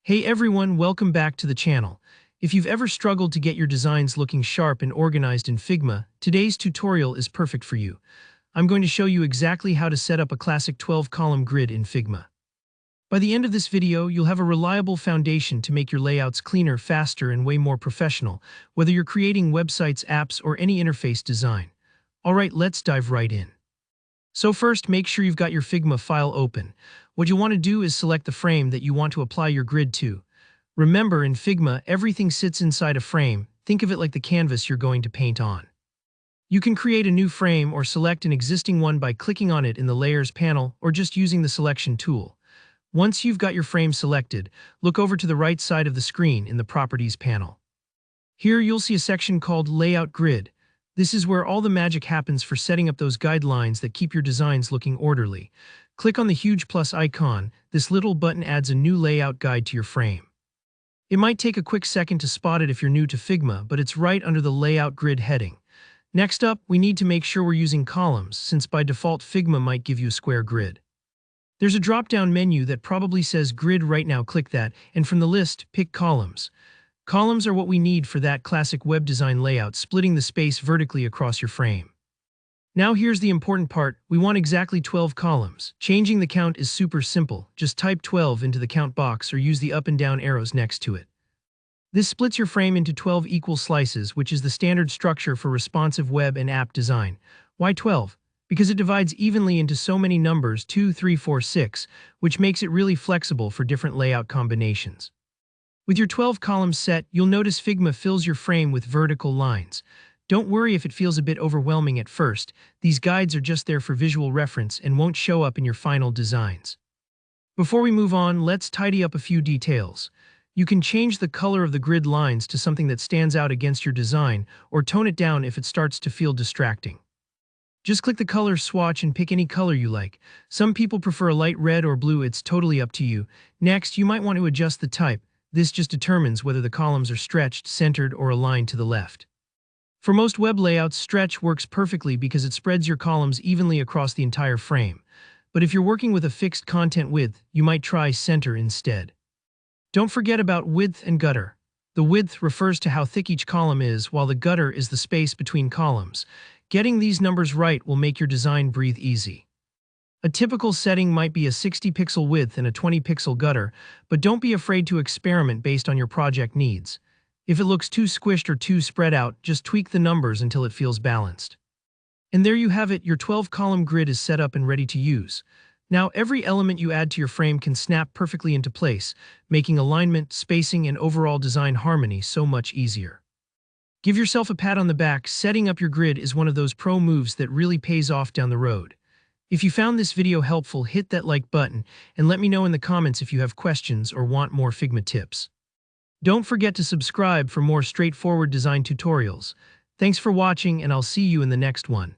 Hey everyone, welcome back to the channel. If you've ever struggled to get your designs looking sharp and organized in Figma, today's tutorial is perfect for you. I'm going to show you exactly how to set up a classic 12-column grid in Figma. By the end of this video, you'll have a reliable foundation to make your layouts cleaner, faster, and way more professional, whether you're creating websites, apps, or any interface design. Alright, let's dive right in. So first, make sure you've got your Figma file open. What you'll want to do is select the frame that you want to apply your grid to. Remember, in Figma, everything sits inside a frame. Think of it like the canvas you're going to paint on. You can create a new frame or select an existing one by clicking on it in the Layers panel or just using the Selection tool. Once you've got your frame selected, look over to the right side of the screen in the Properties panel. Here you'll see a section called Layout Grid. This is where all the magic happens for setting up those guidelines that keep your designs looking orderly. Click on the huge plus icon. This little button adds a new layout guide to your frame. It might take a quick second to spot it if you're new to Figma, but it's right under the Layout Grid heading. Next up, we need to make sure we're using columns, since by default Figma might give you a square grid. There's a drop-down menu that probably says Grid right now. Click that, and from the list, pick Columns. Columns are what we need for that classic web design layout, splitting the space vertically across your frame. Now here's the important part. We want exactly 12 columns. Changing the count is super simple. Just type 12 into the count box or use the up and down arrows next to it. This splits your frame into 12 equal slices, which is the standard structure for responsive web and app design. Why 12? Because it divides evenly into so many numbers, 2, 3, 4, 6, which makes it really flexible for different layout combinations. With your 12 columns set, you'll notice Figma fills your frame with vertical lines. Don't worry if it feels a bit overwhelming at first. These guides are just there for visual reference and won't show up in your final designs. Before we move on, let's tidy up a few details. You can change the color of the grid lines to something that stands out against your design, or tone it down if it starts to feel distracting. Just click the color swatch and pick any color you like. Some people prefer a light red or blue. It's totally up to you. Next, you might want to adjust the type. This just determines whether the columns are stretched, centered, or aligned to the left. For most web layouts, stretch works perfectly because it spreads your columns evenly across the entire frame. But if you're working with a fixed content width, you might try center instead. Don't forget about width and gutter. The width refers to how thick each column is, while the gutter is the space between columns. Getting these numbers right will make your design breathe easy. A typical setting might be a 60-pixel width and a 20-pixel gutter, but don't be afraid to experiment based on your project needs. If it looks too squished or too spread out, just tweak the numbers until it feels balanced. And there you have it, your 12-column grid is set up and ready to use. Now every element you add to your frame can snap perfectly into place, making alignment, spacing, and overall design harmony so much easier. Give yourself a pat on the back. Setting up your grid is one of those pro moves that really pays off down the road. If you found this video helpful, hit that like button and let me know in the comments if you have questions or want more Figma tips. Don't forget to subscribe for more straightforward design tutorials. Thanks for watching, and I'll see you in the next one.